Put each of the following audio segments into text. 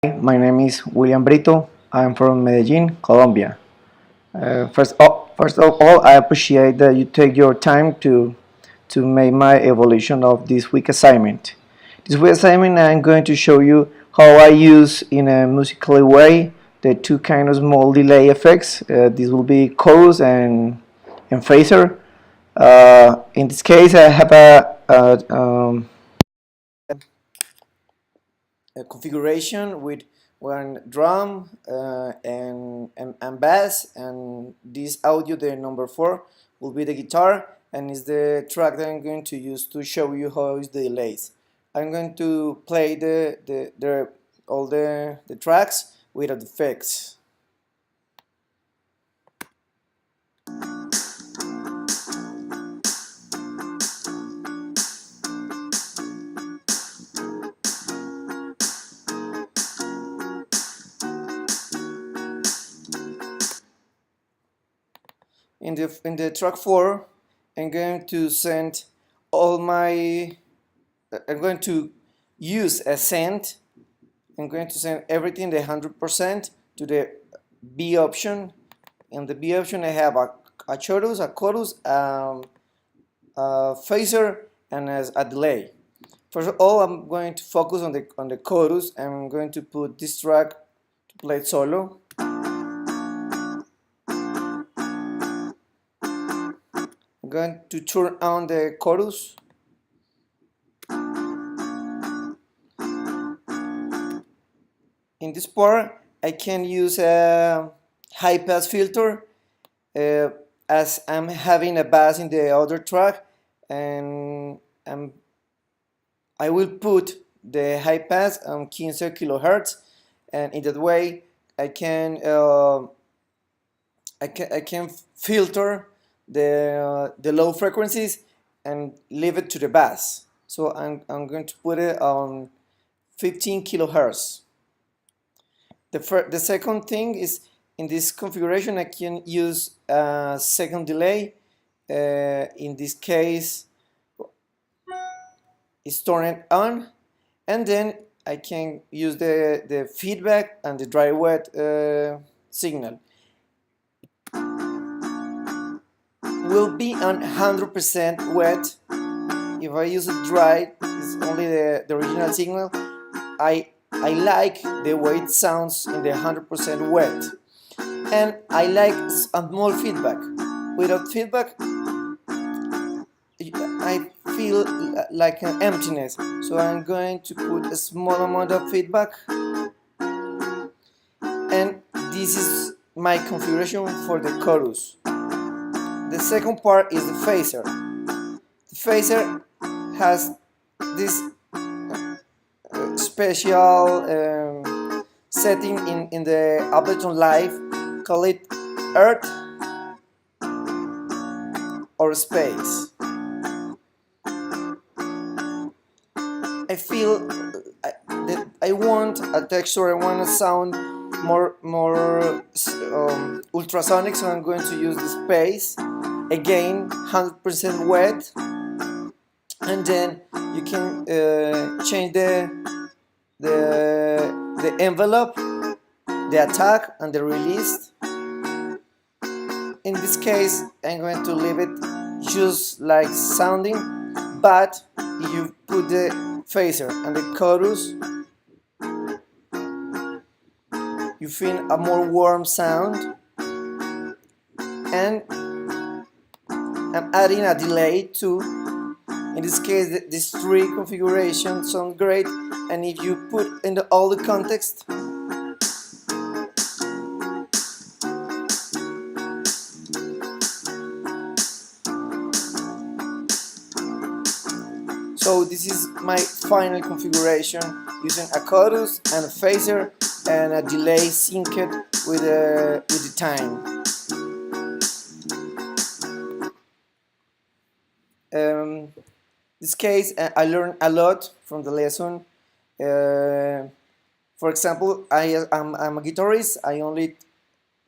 My name is William Brito. I'm from Medellin, Colombia. First of all, I appreciate that you take your time to make my evaluation of this week assignment. This week assignment, I'm going to show you how I use in a musical way the two kind of small delay effects. This will be chorus and phaser. In this case, I have a configuration with one drum and bass, and this audio, the number 4, will be the guitar and is the track that I'm going to use to show you how is the delays. I'm going to play all the tracks without effects. In the track 4, I'm going to send all my I'm going to use a send. I'm going to send everything the 100% to the B option. In the B option, I have a chorus, a phaser, and as a delay. First of all, I'm going to focus on the chorus. I'm going to put this track to play it solo. I'm going to turn on the chorus. In this part, I can use a high pass filter as I'm having a bass in the other track, and I will put the high pass on 15 kilohertz, and in that way I can filter the low frequencies and leave it to the bass. So I'm going to put it on 15 kilohertz. The second thing is, in this configuration I can use a second delay. In this case, it's turned on, and then I can use the feedback and the dry wet signal. Will be on 100% wet. If I use it dry, it's only the original signal. I like the way it sounds in the 100% wet, and I like a small feedback. Without feedback, I feel like an emptiness, so I'm going to put a small amount of feedback, and this is my configuration for the chorus. The second part is the phaser. The phaser has this special setting in the Ableton Live, call it Earth or Space. I feel that I want a texture, I want a sound more ultrasonic, so I'm going to use the space. Again, 100% wet, and then you can change the envelope, the attack, and the release. In this case, I'm going to leave it just like sounding, but if you put the phaser and the chorus, you feel a more warm sound. And I'm adding a delay too. In this case, these three configurations sound great, and if you put in all the context, so this is my final configuration using a chorus and a phaser and a delay synced with the time. This case, I learned a lot from the lesson. For example, I'm a guitarist.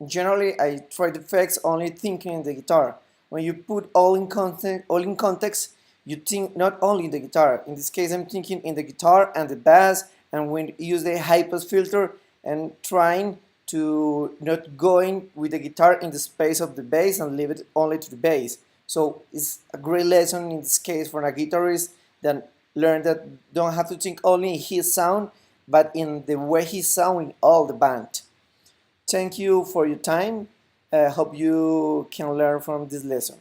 Generally I try the effects only thinking in the guitar. When you put all in context, you think not only in the guitar. In this case, I'm thinking in the guitar and the bass and we use the high pass filter and trying to not going with the guitar in the space of the bass and leave it only to the bass. So it's a great lesson in this case for a guitarist that learn that don't have to think only in his sound, but in the way he's sounding all the band. Thank you for your time. Hope you can learn from this lesson.